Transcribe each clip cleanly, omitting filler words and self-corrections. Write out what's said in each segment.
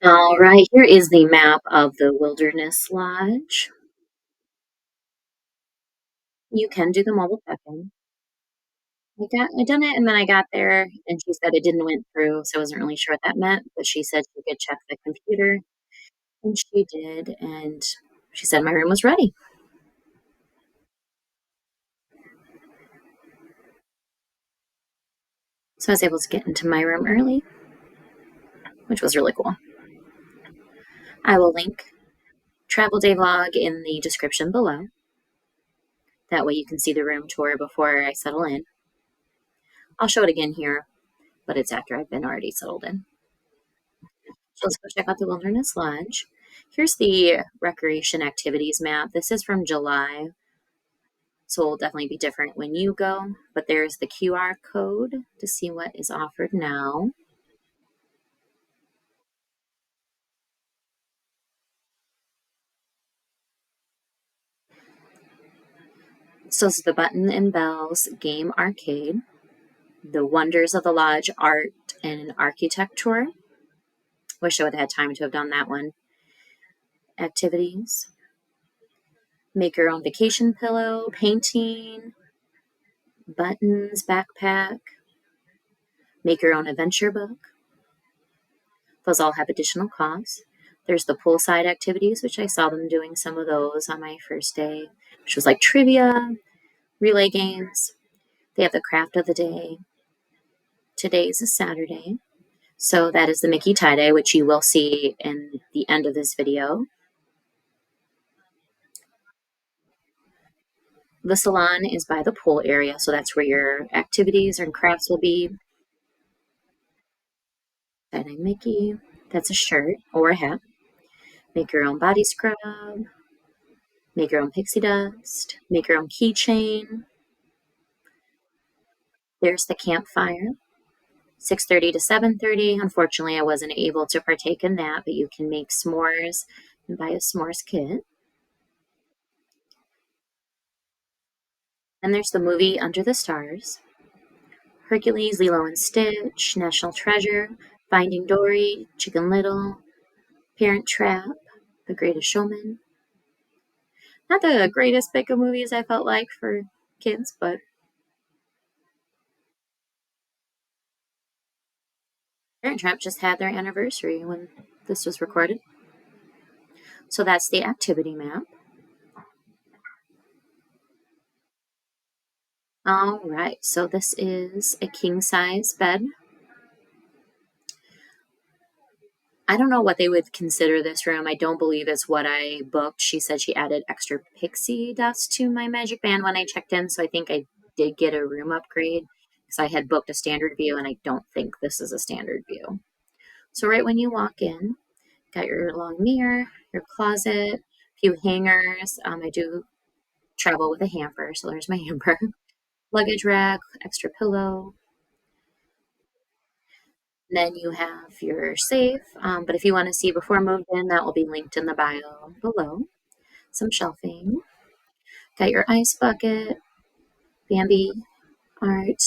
All right, here is the map of the Wilderness Lodge. You can do the mobile check-in. I done it, and then I got there, and she said it didn't went through, so I wasn't really sure what that meant. But she said she could check the computer, and she did, and she said my room was ready, so I was able to get into my room early, which was really cool. I will link travel day vlog in the description below. That way, you can see the room tour before I settle in. I'll show it again here, but it's after I've been already settled in. So let's go check out the Wilderness Lodge. Here's the recreation activities map. This is from July, so it'll definitely be different when you go. But there's the QR code to see what is offered now. So this is the Button and Bells Game Arcade, the Wonders of the Lodge Art and Architecture. Wish I would have had time to have done that one. Activities. Make your own vacation pillow, painting, buttons, backpack, make your own adventure book. Those all have additional costs. There's the poolside activities, which I saw them doing some of those on my first day, which was like trivia, relay games. They have the craft of the day. Today is a Saturday, so that is the Mickey tie-dye, which you will see in the end of this video. The salon is by the pool area, so that's where your activities and crafts will be. Tie-dye Mickey, that's a shirt or a hat. Make your own body scrub, make your own pixie dust, make your own keychain. There's the campfire, 6:30 to 7:30. Unfortunately, I wasn't able to partake in that, but you can make s'mores and buy a s'mores kit. And there's the movie Under the Stars, Hercules, Lilo and Stitch, National Treasure, Finding Dory, Chicken Little, Parent Trap, The Greatest Showman. Not the greatest pick of movies I felt like for kids, but Parent Trap just had their anniversary when this was recorded. So that's the activity map. All right, so this is a king size bed. I don't know what they would consider this room. I don't believe it's what I booked. She said she added extra pixie dust to my magic band when I checked in, so I think I did get a room upgrade because I had booked a standard view, and I don't think this is a standard view. So right when you walk in, got your long mirror, your closet, a few hangers. I do travel with a hamper, so there's my hamper. Luggage rack, extra pillow. Then you have your safe, but if you want to see before moved in, that will be linked in the bio below. Some shelving. Got your ice bucket, Bambi art.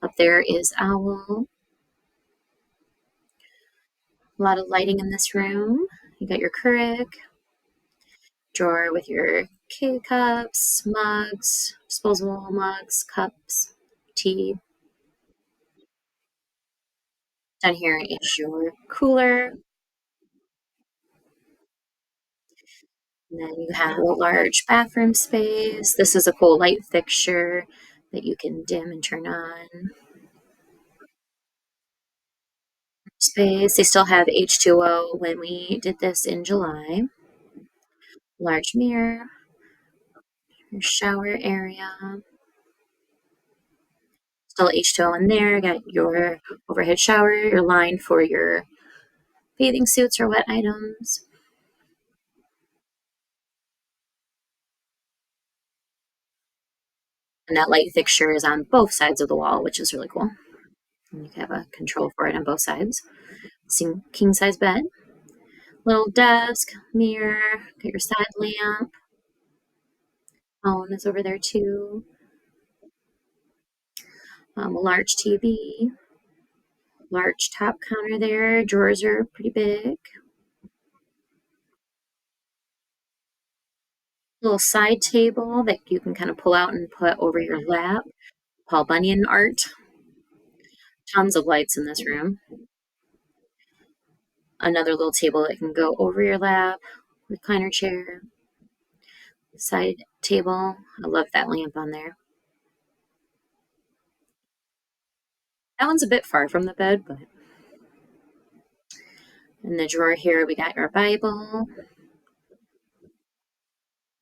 Up there is owl. A lot of lighting in this room. You got your Keurig, drawer with your K-cups, mugs, disposable mugs, cups, tea. Down here is your cooler. And then you have a large bathroom space. This is a cool light fixture that you can dim and turn on. Space. They still have H2O when we did this in July. Large mirror, your shower area. Still H2O in there. Got your overhead shower, your line for your bathing suits or wet items. And that light fixture is on both sides of the wall, which is really cool. And you can have a control for it on both sides. King size bed. Little desk, mirror, got your side lamp. Phone is over there too. A large TV, large top counter there. Drawers are pretty big. Little side table that you can kind of pull out and put over your lap. Paul Bunyan art. Tons of lights in this room. Another little table that can go over your lap. Recliner chair. Side table. I love that lamp on there. That one's a bit far from the bed, but in the drawer here we got your Bible,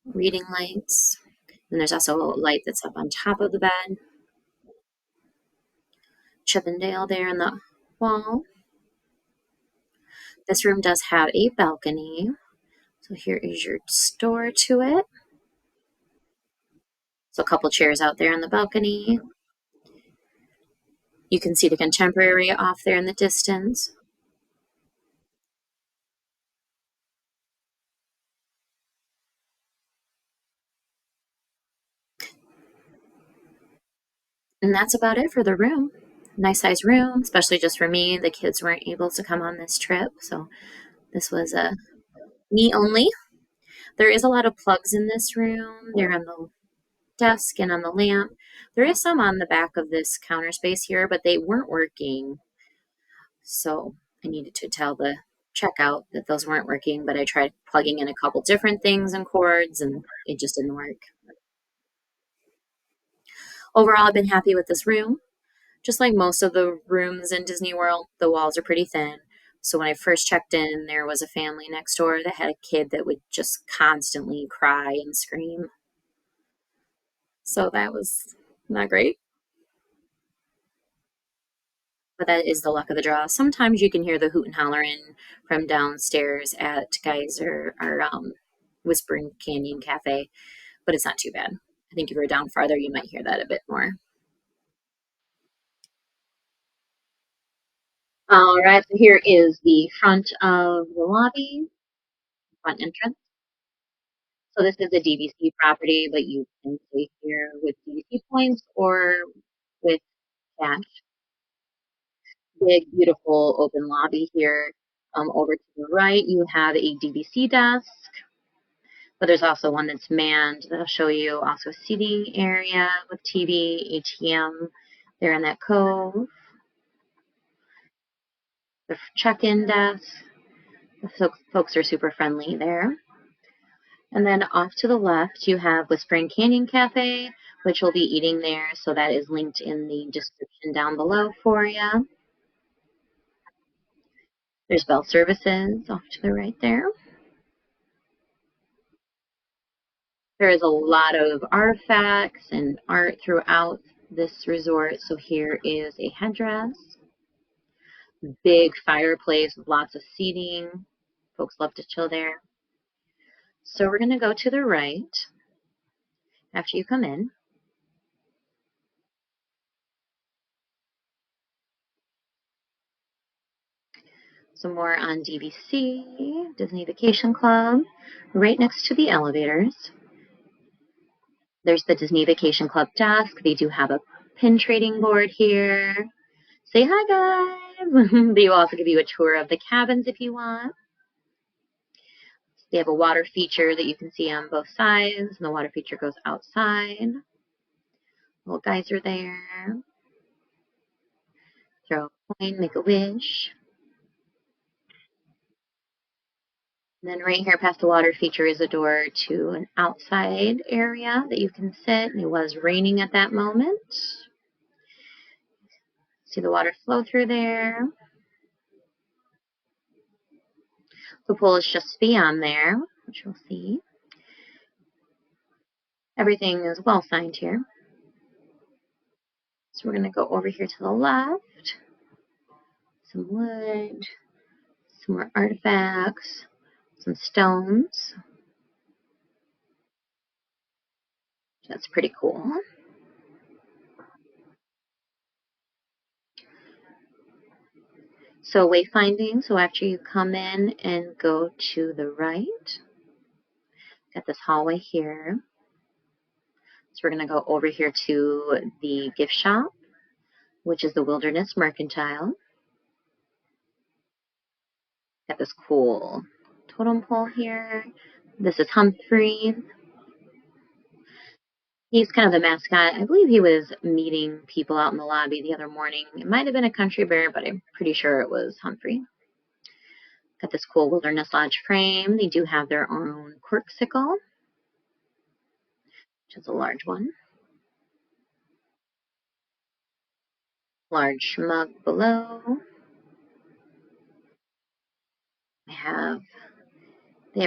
reading lights. And there's also a light that's up on top of the bed. Chippendale there in the wall. This room does have a balcony. So here is your door to it. So a couple chairs out there on the balcony. You can see the contemporary off there in the distance. And that's about it for the room. Nice size room, especially just for me. The kids weren't able to come on this trip, so this was a me only. There is a lot of plugs in this room. They're on the desk and on the lamp. There is some on the back of this counter space here, but they weren't working. So I needed to tell the checkout that those weren't working, but I tried plugging in a couple different things and cords and it just didn't work. Overall, I've been happy with this room. Just like most of the rooms in Disney World, the walls are pretty thin. So when I first checked in, there was a family next door that had a kid that would just constantly cry and scream. So that was not great. But that is the luck of the draw. Sometimes you can hear the hoot and hollering from downstairs at Geyser or Whispering Canyon Cafe, but it's not too bad. I think if you're down farther, you might hear that a bit more. All right, so here is the front of the lobby, front entrance. So this is a DVC property, but you can pay here with DVC points or with cash. Big, beautiful open lobby here. Over to the right, you have a DVC desk, but there's also one that's manned. That'll show you also a seating area with TV, ATM there in that cove. The check-in desk. The folks are super friendly there. And then off to the left, you have Whispering Canyon Cafe, which we'll be eating there. So that is linked in the description down below for you. There's Bell Services off to the right there. There is a lot of artifacts and art throughout this resort. So here is a headdress, big fireplace with lots of seating. Folks love to chill there. So we're going to go to the right after you come in. Some more on DVC, Disney Vacation Club, right next to the elevators. There's the Disney Vacation Club desk. They do have a pin trading board here. Say hi, guys. They will also give you a tour of the cabins if you want. They have a water feature that you can see on both sides, and the water feature goes outside. Little geyser there. Throw a coin, make a wish. And then right here past the water feature is a door to an outside area that you can sit. And it was raining at that moment. See the water flow through there. The pool is just beyond there, which you'll see. Everything is well signed here. So we're going to go over here to the left. Some wood, some more artifacts, some stones. That's pretty cool. So wayfinding, so after you come in and go to the right, got this hallway here. So we're going to go over here to the gift shop, which is the Wilderness Mercantile. Got this cool totem pole here. This is Humphrey. He's kind of the mascot. I believe he was meeting people out in the lobby the other morning. It might have been a country bear, but I'm pretty sure it was Humphrey. Got this cool Wilderness Lodge frame. They do have their own corksicle, which is a large one. Large mug below. They have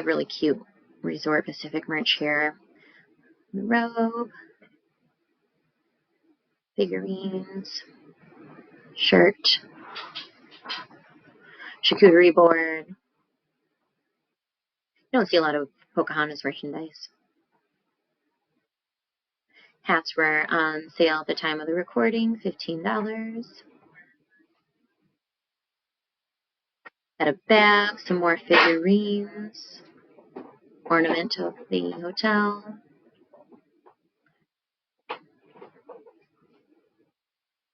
really cute Resort Pacific merch here. The robe, figurines, shirt, charcuterie board. You don't see a lot of Pocahontas merchandise. Hats were on sale at the time of the recording, $15. Got a bag, some more figurines, ornament of the hotel.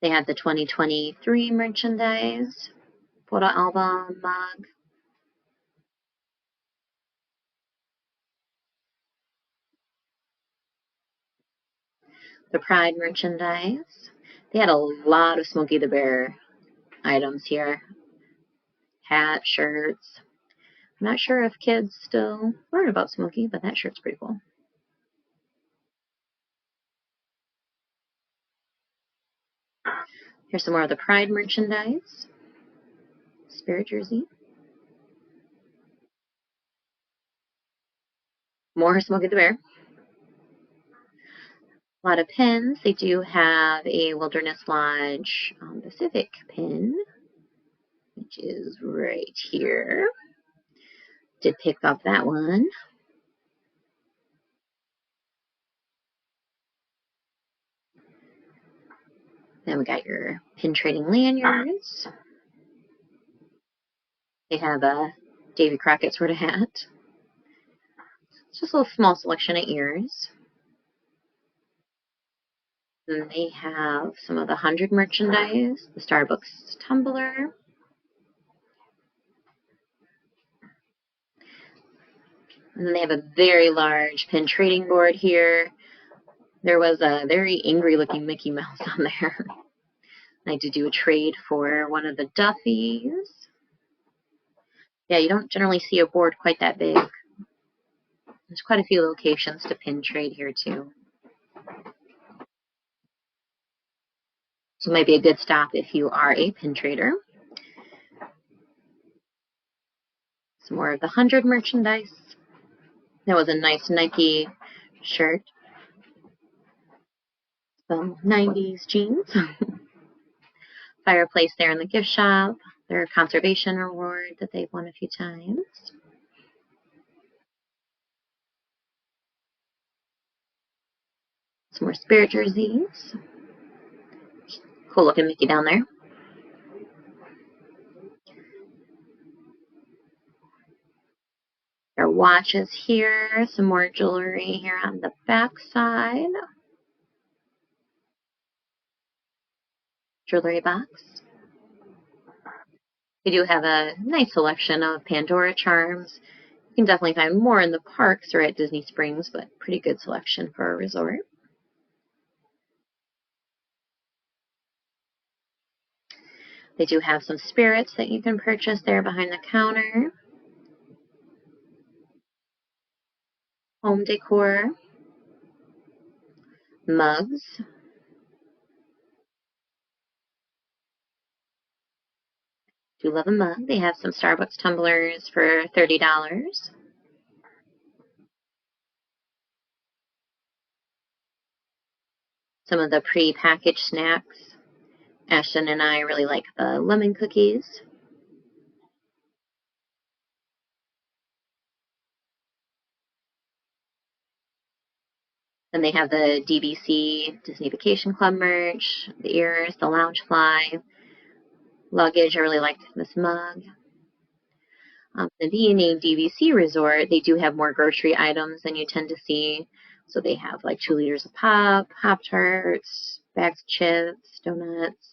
They had the 2023 merchandise, photo album, mug. The Pride merchandise. They had a lot of Smokey the Bear items here. Hat, shirts. I'm not sure if kids still learn about Smokey, but that shirt's pretty cool. Here's some more of the Pride merchandise. Spirit jersey. More Smokey the Bear. A lot of pins. They do have a Wilderness Lodge Pacific pin, which is right here. Did pick up that one. Then we got your pin trading lanyards. They have a Davy Crockett sort of hat. It's just a little small selection of ears. Then they have some of the 100 merchandise, the Starbucks tumbler. And then they have a very large pin trading board here. There was a very angry looking Mickey Mouse on there. I had to do a trade for one of the Duffies. Yeah, you don't generally see a board quite that big. There's quite a few locations to pin trade here too. So it might be a good stop if you are a pin trader. Some more of the 100 merchandise. There was a nice Nike shirt. Some 90s jeans. Fireplace there in the gift shop. Their conservation award that they've won a few times. Some more Spirit jerseys. Cool looking Mickey down there. Their watches here. Some more jewelry here on the back side. Jewelry box. They do have a nice selection of Pandora charms. You can definitely find more in the parks or at Disney Springs, but pretty good selection for a resort. They do have some spirits that you can purchase there behind the counter. Home decor. Mugs. Do love a mug. They have some Starbucks tumblers for $30. Some of the pre-packaged snacks. Ashton and I really like the lemon cookies. Then they have the DVC, Disney Vacation Club merch, the ears, the Loungefly, luggage. I really like this mug. The being a DVC resort, they do have more grocery items than you tend to see. So they have like 2 liters of pop, Pop-Tarts, bags of chips, donuts.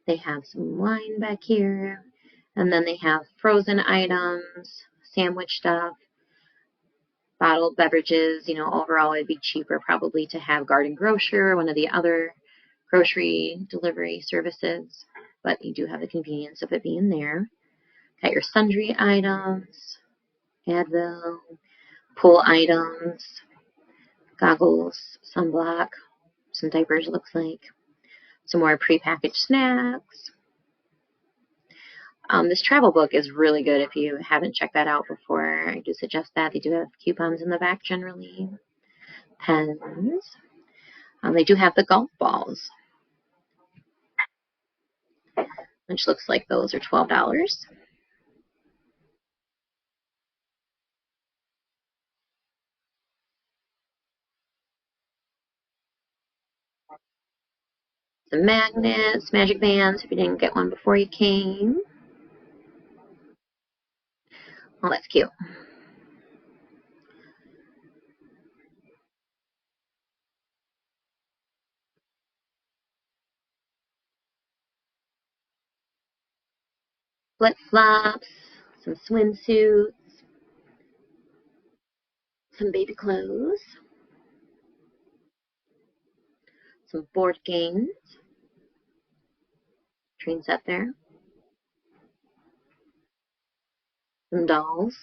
They have some wine back here. And then they have frozen items, sandwich stuff, Bottled beverages, you know, overall it'd be cheaper probably to have Garden Grocer or one of the other grocery delivery services, but you do have the convenience of it being there. Got your sundry items, Advil, pool items, goggles, sunblock, some diapers, looks like, some more prepackaged snacks. This travel book is really good if you haven't checked that out before. I do suggest that. They do have coupons in the back generally. Pens. They do have the golf balls, which looks like those are $12. Some magnets, magic bands if you didn't get one before you came. Oh, that's cute. Flip flops, some swimsuits, some baby clothes, some board games, train set there, some dolls.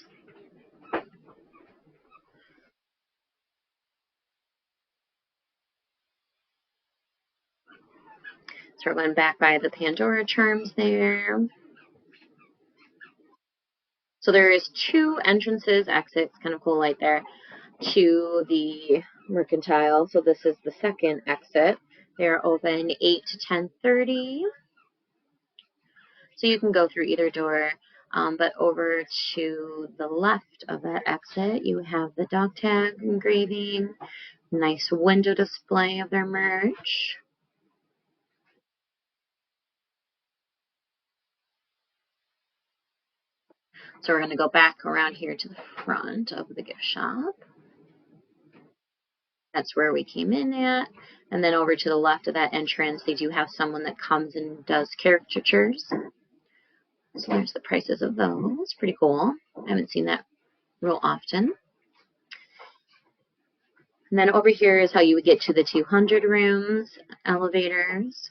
So we're going back by the Pandora charms there. So there is two entrances, exits, kind of cool light there, to the mercantile. So this is the second exit. They're open 8 to 10:30. So you can go through either door. But over to the left of that exit, you have the dog tag engraving, nice window display of their merch. So we're going to go back around here to the front of the gift shop. That's where we came in at. And then over to the left of that entrance, they do have someone that comes and does caricatures. So there's the prices of those. Pretty cool. I haven't seen that real often. And then over here is how you would get to the 200 rooms, elevators.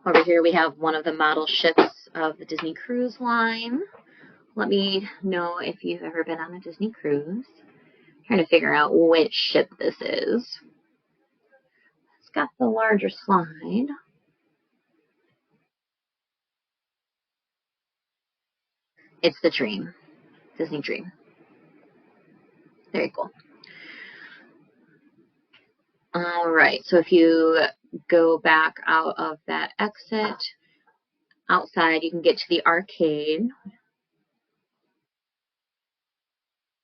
Over here we have one of the model ships of the Disney Cruise Line. Let me know if you've ever been on a Disney cruise. I'm trying to figure out which ship this is. It's got the larger slide. It's the Dream. Disney Dream. Very cool. All right, so if you go back out of that exit, outside you can get to the arcade.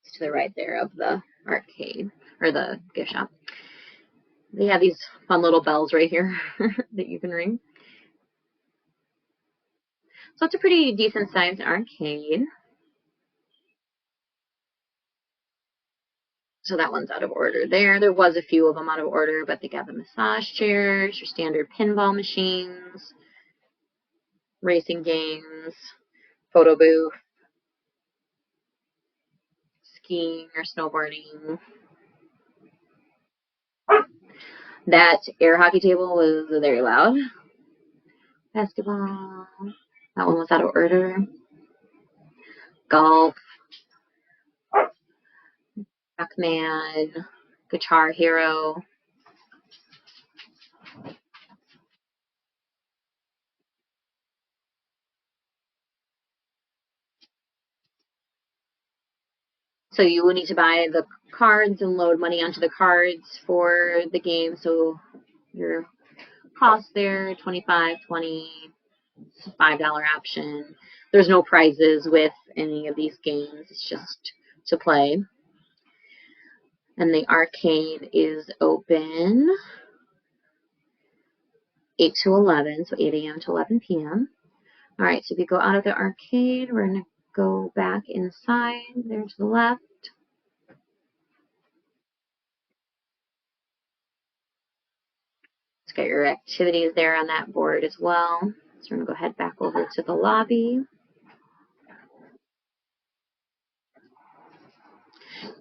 It's to the right there of the arcade, or the gift shop. They have these fun little bells right here that you can ring. So it's a pretty decent sized arcade. So that one's out of order there. There was a few of them out of order, but they got the massage chairs, your standard pinball machines, racing games, photo booth, skiing or snowboarding. That air hockey table was very loud. Basketball. That one was out of order. Golf. Pac-Man. Guitar Hero. So you will need to buy the cards and load money onto the cards for the game. So your cost there, $25, $20, $5 option. There's no prizes with any of these games. It's just to play. And the arcade is open 8 to 11, so 8 a.m. to 11 p.m. All right, so if you go out of the arcade, we're going to go back inside there to the left. It's got your activities there on that board as well. So we're going to go ahead back over to the lobby.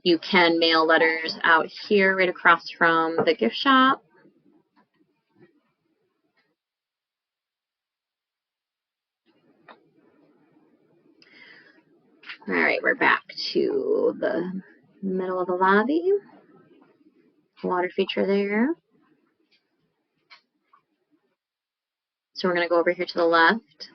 You can mail letters out here right across from the gift shop. All right, we're back to the middle of the lobby. Water feature there. So we're going to go over here to the left.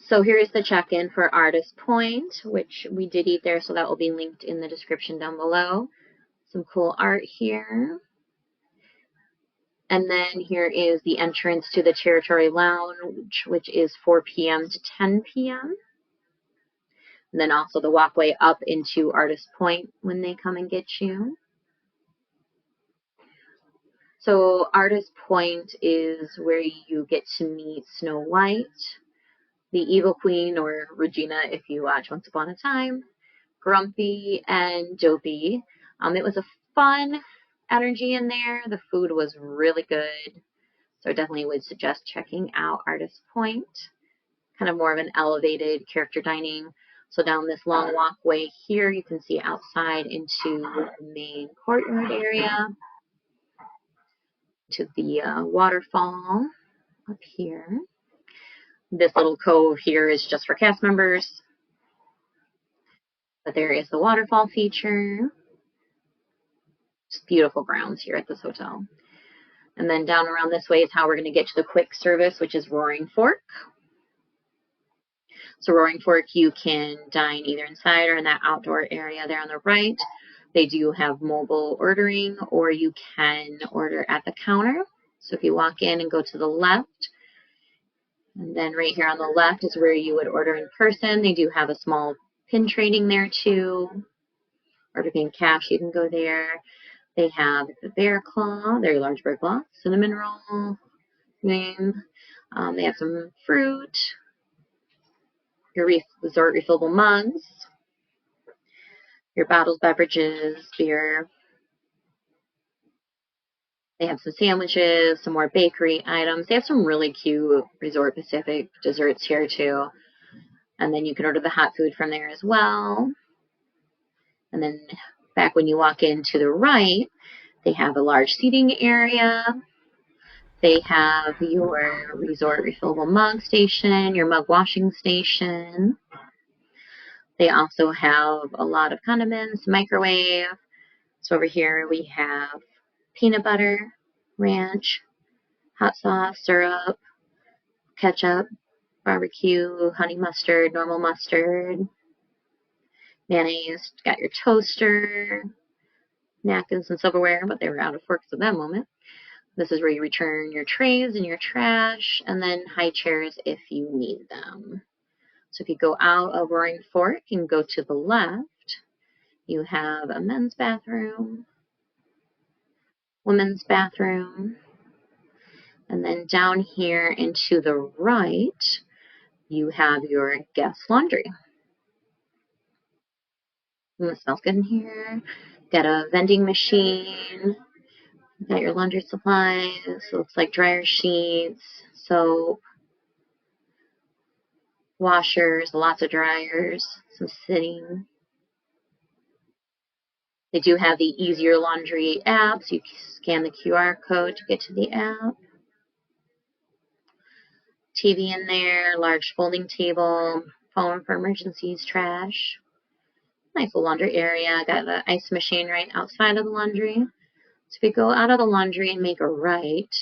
So here is the check-in for Artist Point, which we did eat there, so that will be linked in the description down below. Some cool art here. And then here is the entrance to the Territory Lounge, which is 4 p.m. to 10 p.m. And then also the walkway up into Artist Point when they come and get you. So Artist Point is where you get to meet Snow White, the Evil Queen, or Regina if you watch Once Upon a Time, Grumpy, and Dopey. It was a fun energy in there. The food was really good. So I definitely would suggest checking out Artist Point. Kind of more of an elevated character dining. So down this long walkway here, you can see outside into the main courtyard area, to the waterfall up here. This little cove here is just for cast members. But there is the waterfall feature. Just beautiful grounds here at this hotel. And then down around this way is how we're going to get to the quick service, which is Roaring Fork. So Roaring Fork, you can dine either inside or in that outdoor area there on the right. They do have mobile ordering, or you can order at the counter. So if you walk in and go to the left, and then right here on the left is where you would order in person. They do have a small pin trading there too. Or if you're paying cash, you can go there. They have the bear claw, very large bear claw, cinnamon roll, name. They have some fruit, your resort refillable mugs, your bottled beverages, beer. They have some sandwiches, some more bakery items. They have some really cute Resort Pacific desserts here too. And then you can order the hot food from there as well. And then back when you walk in to the right, they have a large seating area. They have your resort refillable mug station, your mug washing station. They also have a lot of condiments, microwave. So over here we have peanut butter, ranch, hot sauce, syrup, ketchup, barbecue, honey mustard, normal mustard, mayonnaise. Got your toaster, napkins and silverware, but they were out of forks at that moment. This is where you return your trays and your trash, and then high chairs if you need them. So if you go out of Roaring Fork and go to the left, you have a men's bathroom, women's bathroom, and then down here and to the right, you have your guest laundry. And it smells good in here. Got a vending machine. Got your laundry supplies. It looks like dryer sheets, soap, washers, lots of dryers, some sitting. They do have the Easier Laundry app, so you scan the QR code to get to the app. TV in there, large folding table, phone for emergencies, trash. Nice little laundry area. Got the ice machine right outside of the laundry. So if you go out of the laundry and make a right,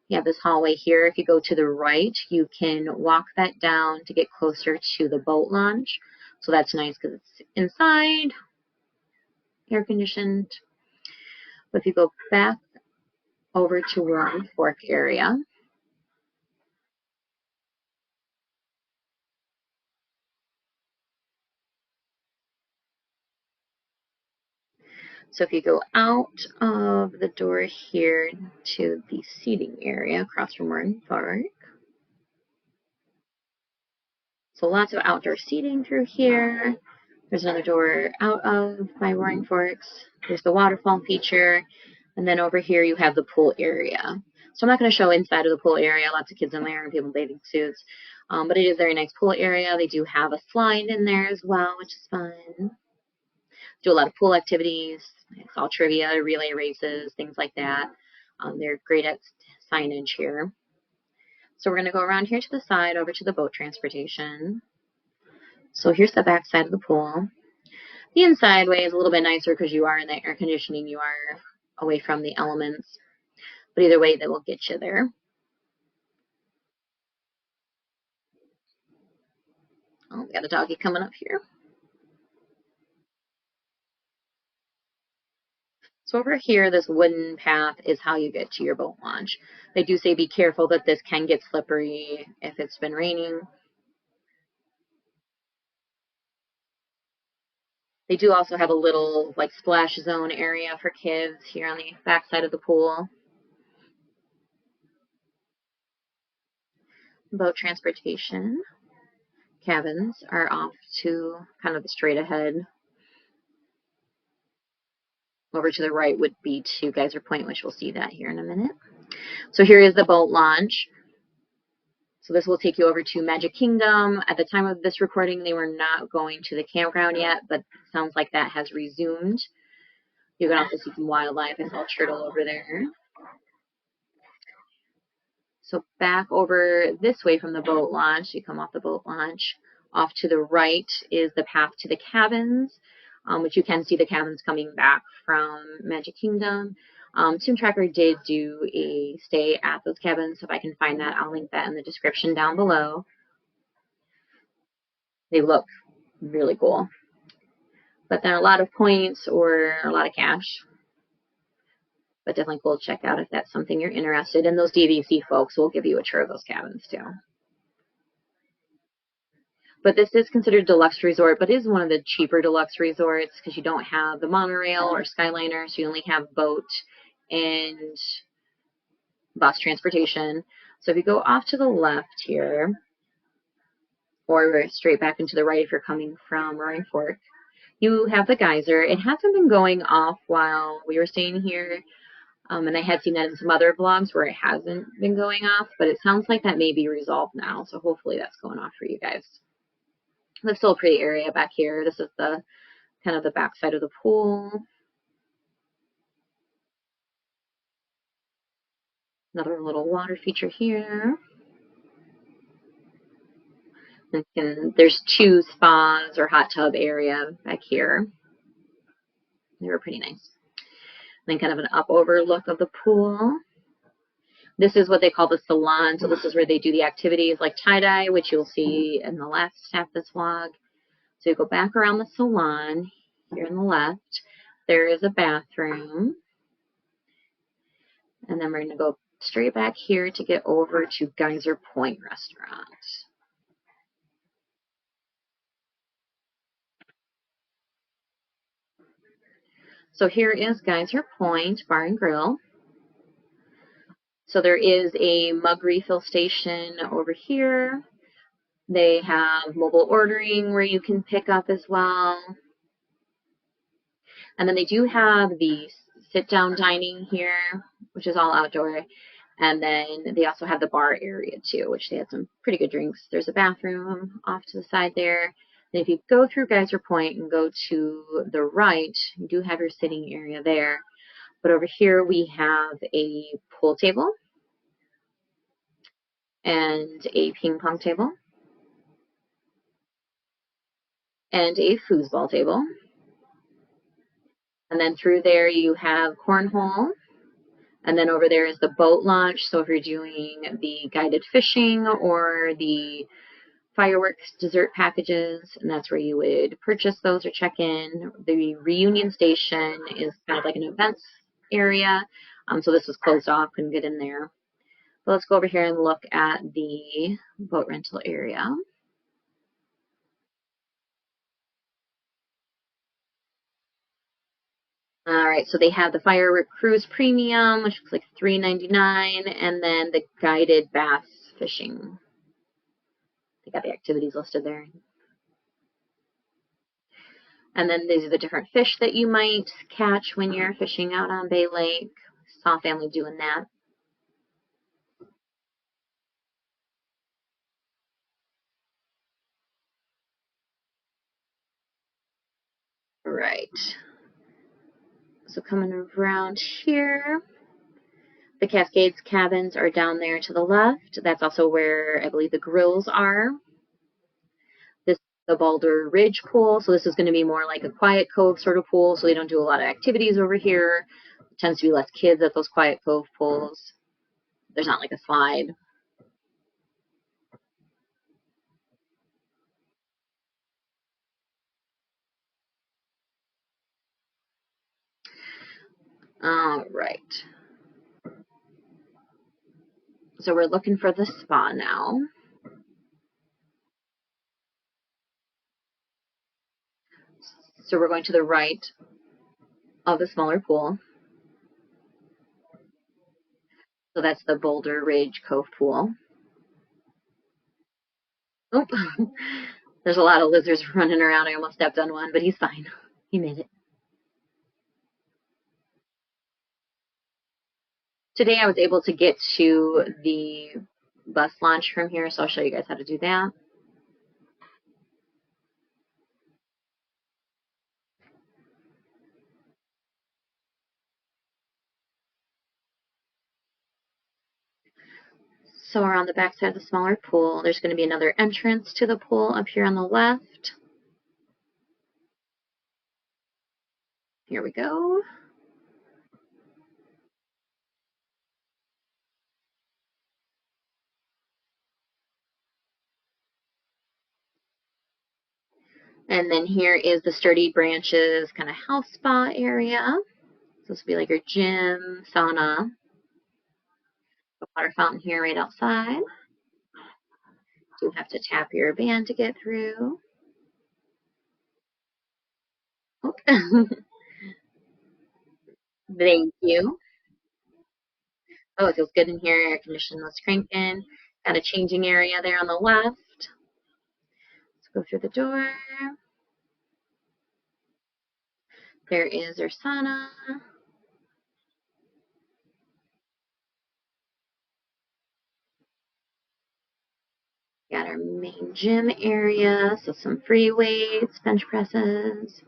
you have this hallway here. If you go to the right, you can walk that down to get closer to the boat launch. So that's nice because it's inside, air conditioned. But if you go back over to Roaring Fork area, so if you go out of the door here to the seating area across from Roaring Fork, So lots of outdoor seating through here. There's another door out of my Roaring Forks. There's the waterfall feature. And then over here you have the pool area. So I'm not going to show inside of the pool area. Lots of kids in there and people in bathing suits. But it is a very nice pool area. They do have a slide in there as well, which is fun. Do a lot of pool activities. It's all trivia, relay races, things like that. They're great at signage here. So we're going to go around here to the side over to the boat transportation. So here's the back side of the pool. The inside way is a little bit nicer because you are in the air conditioning. You are away from the elements. But either way, they will get you there. Oh, we got a doggy coming up here. So over here, this wooden path is how you get to your boat launch. They do say be careful that this can get slippery if it's been raining. They do also have a little like splash zone area for kids here on the back side of the pool. Boat transportation cabins are off to kind of the straight ahead. Over to the right would be to Geyser Point, which we'll see that here in a minute. So here is the boat launch. So this will take you over to Magic Kingdom. At the time of this recording, they were not going to the campground yet, but it sounds like that has resumed. You can also see some wildlife. I saw a turtle over there. So back over this way from the boat launch, you come off the boat launch. Off to the right is the path to the cabins, which you can see the cabins coming back from Magic Kingdom. Toon Tracker did do a stay at those cabins, so if I can find that, I'll link that in the description down below. They look really cool. But they're a lot of points or a lot of cash. But definitely cool to check out if that's something you're interested in. Those DVC folks will give you a tour of those cabins too. But this is considered deluxe resort, but is one of the cheaper deluxe resorts because you don't have the monorail or Skyliner, so you only have boat and bus transportation. So if you go off to the left here, or straight back into the right if you're coming from Roaring Fork, you have the geyser. It hasn't been going off while we were staying here, and I had seen that in some other vlogs where it hasn't been going off, but it sounds like that may be resolved now, so hopefully that's going off for you guys. That's still a pretty area back here. This is the kind of the back side of the pool. Another little water feature here. And there's two spas or hot tub area back here. They were pretty nice. Then kind of an up overlook of the pool. This is what they call the salon. So this is where they do the activities like tie-dye, which you'll see in the last half of this vlog. So you go back around the salon here on the left. There is a bathroom. And then we're going to go straight back here to get over to Geyser Point Restaurant. So here is Geyser Point Bar and Grill. So there is a mug refill station over here. They have mobile ordering where you can pick up as well. And then they do have the sit-down dining here, which is all outdoor. And then they also have the bar area too, which they had some pretty good drinks. There's a bathroom off to the side there. And if you go through Geyser Point and go to the right, you do have your sitting area there. But over here we have a pool table and a ping pong table and a foosball table. And then through there you have cornhole. And then over there is the boat launch. So if you're doing the guided fishing or the fireworks dessert packages, and that's where you would purchase those or check in. The reunion station is kind of like an events area. So this was closed off, couldn't get in there. But let's go over here and look at the boat rental area. All right, so they have the Firework Cruise Premium, which looks like $3.99, and then the guided bass fishing. They got the activities listed there. And then these are the different fish that you might catch when you're fishing out on Bay Lake. Saw a family doing that. Right. So coming around here, the Cascades cabins are down there to the left. That's also where I believe the grills are. This is the Boulder Ridge pool. So this is going to be more like a quiet cove sort of pool. So they don't do a lot of activities over here. It tends to be less kids at those quiet cove pools. There's not like a slide. All right. So we're looking for the spa now. So we're going to the right of the smaller pool. So that's the Boulder Ridge Cove pool. Oh, there's a lot of lizards running around. I almost stepped on one, but he's fine. He made it. Today I was able to get to the bus launch from here, so I'll show you guys how to do that. So we're on the back side of the smaller pool. There's going to be another entrance to the pool up here on the left. Here we go. And then here is the Sturdy Branches kind of house spa area. So this will be like your gym, sauna. A water fountain here right outside. You have to tap your band to get through. Oh. Thank you. Oh, it feels good in here. Air conditioning was cranking. Got a changing area there on the left. Let's go through the door. There is our sauna. Got our main gym area. So some free weights, bench presses.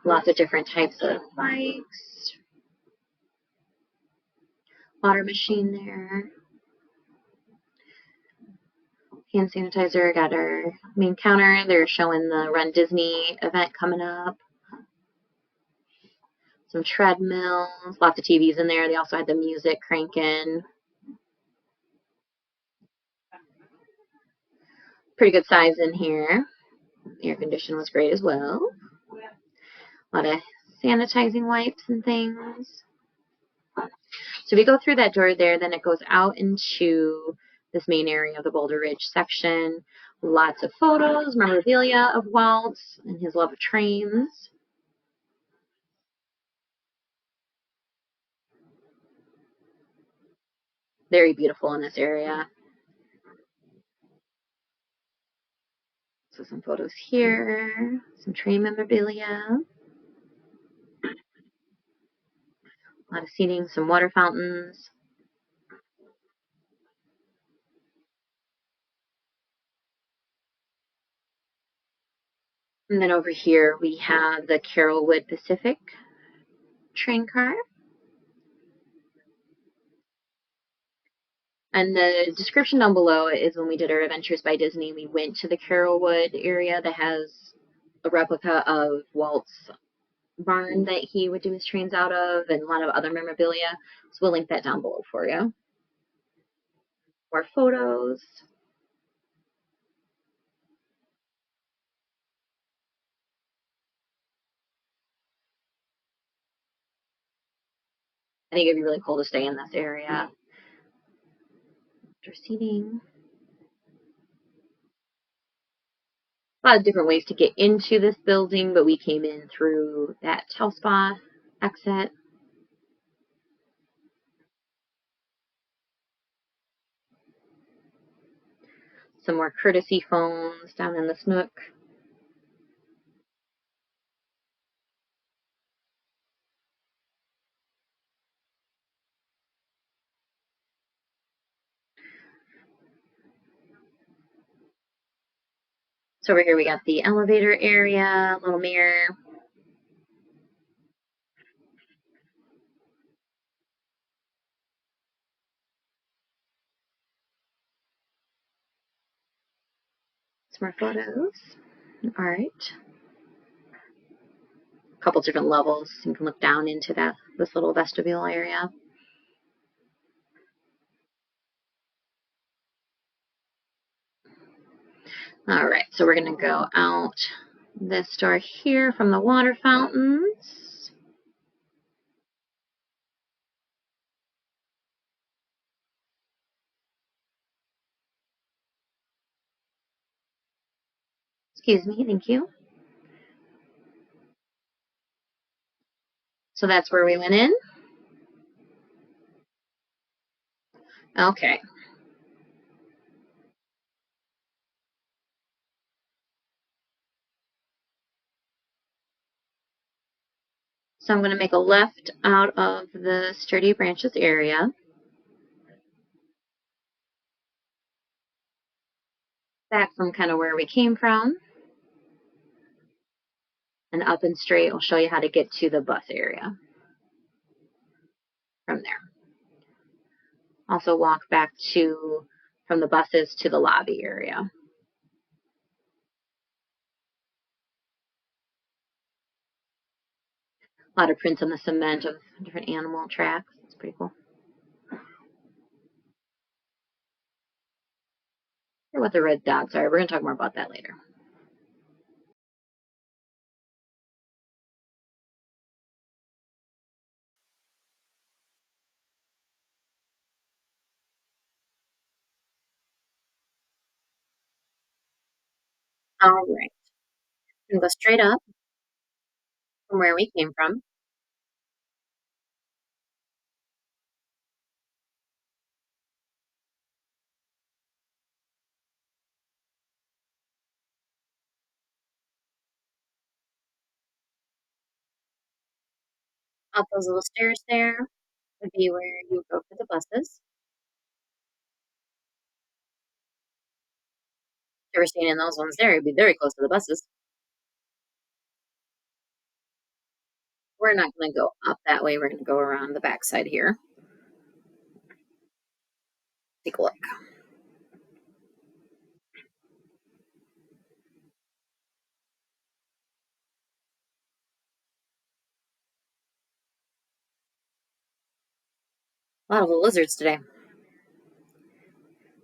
Lots of different types of bikes. Water machine there. Hand sanitizer. Got our main counter. They're showing the Run Disney event coming up. Some treadmills. Lots of TVs in there. They also had the music cranking. Pretty good size in here. Air condition was great as well. A lot of sanitizing wipes and things. So we go through that door there, then it goes out into this main area of the Boulder Ridge section. Lots of photos, memorabilia of Waltz and his love of trains. Very beautiful in this area. So some photos here, some train memorabilia. A lot of seating, some water fountains. And then over here we have the Carrollwood Pacific train car. And the description down below is when we did our Adventures by Disney, we went to the Carrollwood area that has a replica of Walt's barn that he would do his trains out of and a lot of other memorabilia. So we'll link that down below for you. More photos. I think it'd be really cool to stay in this area. After seating. A lot of different ways to get into this building, but we came in through that Tell Spa exit. Some more courtesy phones down in this nook. So over here we got the elevator area, little mirror. Some more photos. All right. A couple different levels. You can look down into this little vestibule area. All right, so we're going to go out this door here from the water fountains. Excuse me, thank you. So that's where we went in. Okay. So I'm going to make a left out of the sturdy branches area. Back from kind of where we came from. And up and straight will show you how to get to the bus area from there. Also walk back from the buses to the lobby area. A lot of prints on the cement of different animal tracks. It's pretty cool. Or what the red dots are. We're going to talk more about that later. All right. And go straight up from where we came from. Up those little stairs there would be where you would go for the buses. If you were staying in those ones there, you'd be very close to the buses. We're not going to go up that way. We're going to go around the backside here. Take a look. A lot of lizards today.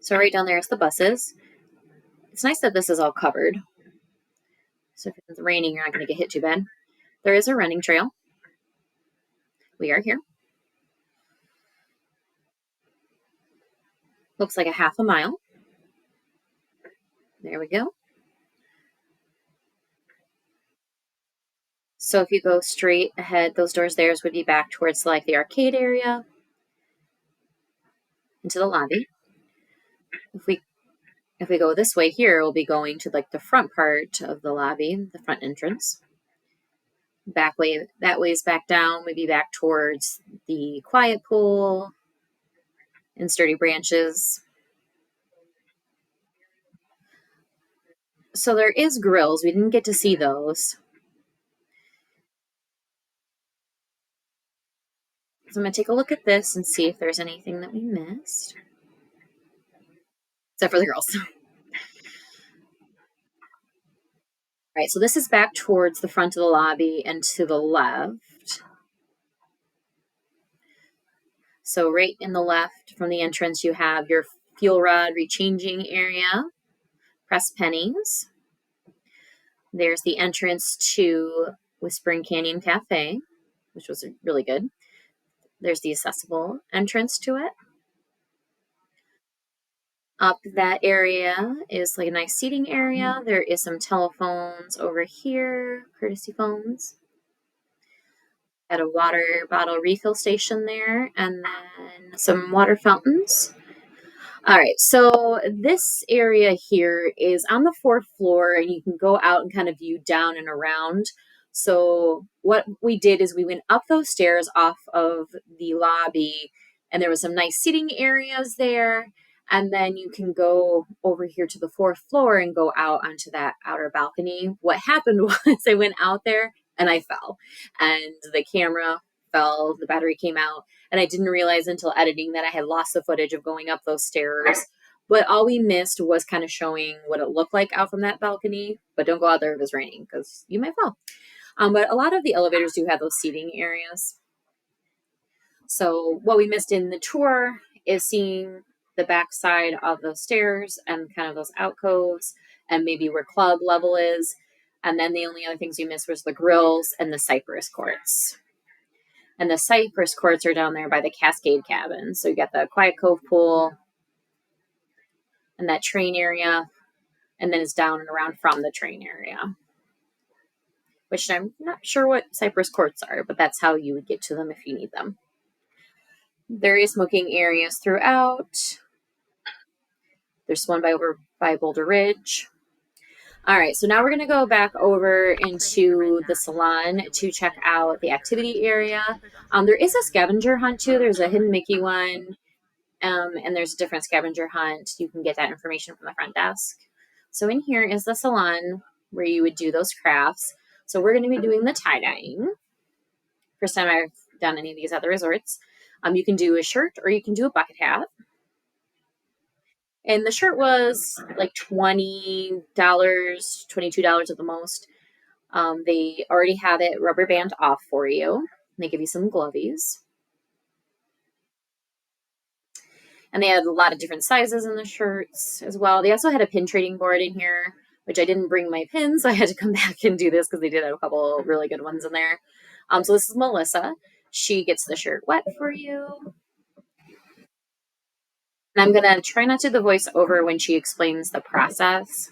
So right down there is the buses. It's nice that this is all covered. So if it's raining, you're not going to get hit too bad. There is a running trail. We are here. Looks like a half a mile. There we go. So if you go straight ahead, those doors there would be back towards like the arcade area into the lobby. If we go this way here, we'll be going to like the front part of the lobby, the front entrance. Back way, that way's back down. We'd be back towards the quiet pool and sturdy branches. So there is grills. We didn't get to see those. So I'm going to take a look at this and see if there's anything that we missed. Except for the girls. All right, so this is back towards the front of the lobby and to the left. So right in the left from the entrance, you have your fuel rod rechanging area, press pennies. There's the entrance to Whispering Canyon Cafe, which was really good. There's the accessible entrance to it. Up that area is like a nice seating area. There is some telephones over here, courtesy phones. Got a water bottle refill station there, and then some water fountains. All right, so this area here is on the fourth floor, and you can go out and kind of view down and around. So, what we did is we went up those stairs off of the lobby, and there was some nice seating areas there. And then you can go over here to the fourth floor and go out onto that outer balcony. What happened was I went out there and I fell, and the camera fell, the battery came out, and I didn't realize until editing that I had lost the footage of going up those stairs. But all we missed was kind of showing what it looked like out from that balcony. But don't go out there if it's raining because you might fall. But a lot of the elevators do have those seating areas. So what we missed in the tour is seeing the backside of those stairs and kind of those alcoves and maybe where club level is. And then the only other things we missed was the grills and the cypress courts. And the cypress courts are down there by the Cascade cabin. So you got the Quiet Cove pool and that train area. And then it's down and around from the train area, which I'm not sure what cypress courts are, but that's how you would get to them if you need them. There is smoking areas throughout. There's one by Boulder Ridge. All right, so now we're going to go back over into the salon to check out the activity area. There is a scavenger hunt too. There's a Hidden Mickey one, and there's a different scavenger hunt. You can get that information from the front desk. So in here is the salon where you would do those crafts. So we're going to be doing the tie-dyeing. First time I've done any of these other resorts. You can do a shirt or you can do a bucket hat. And the shirt was like $20, $22 at the most. They already have it rubber band off for you. They give you some glovies. And they had a lot of different sizes in the shirts as well. They also had a pin trading board in here, which I didn't bring my pins. So I had to come back and do this because they did have a couple really good ones in there. So this is Melissa. She gets the shirt wet for you. And I'm going to try not to do the voice over when she explains the process.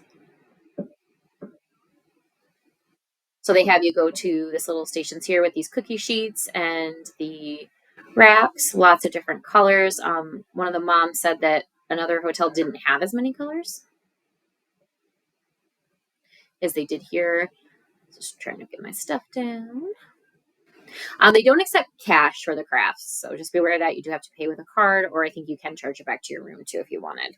So they have you go to this little stations here with these cookie sheets and the wraps, lots of different colors. One of the moms said that another hotel didn't have as many colors as they did here. Just trying to get my stuff down. They don't accept cash for the crafts, so just be aware of that. You do have to pay with a card, or I think you can charge it back to your room too if you wanted.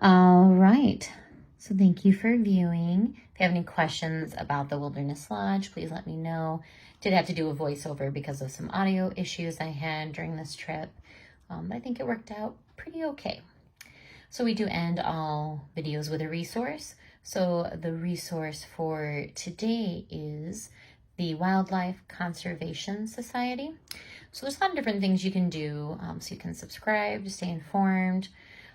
All right. So thank you for viewing. If you have any questions about the Wilderness Lodge, please let me know. Did have to do a voiceover because of some audio issues I had during this trip. But I think it worked out pretty okay. So we do end all videos with a resource. So the resource for today is the Wildlife Conservation Society. So there's a lot of different things you can do. So you can subscribe to stay informed.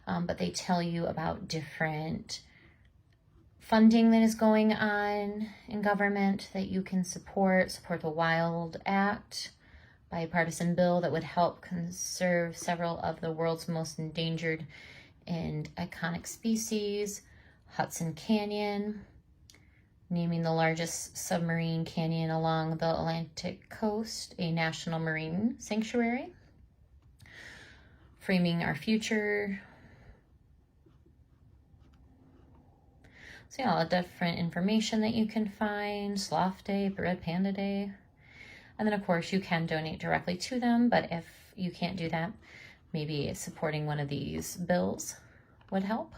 But they tell you about different funding that is going on in government that you can support the Wild Act, bipartisan bill that would help conserve several of the world's most endangered and iconic species, Hudson Canyon, naming the largest submarine canyon along the Atlantic coast a national marine sanctuary. Framing Our Future. So yeah, all the different information that you can find, Sloth Day, Red Panda Day. And then of course you can donate directly to them, but if you can't do that, maybe supporting one of these bills would help.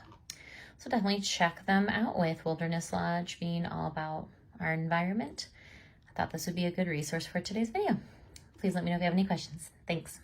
So definitely check them out, with Wilderness Lodge being all about our environment. I thought this would be a good resource for today's video. Please let me know if you have any questions. Thanks.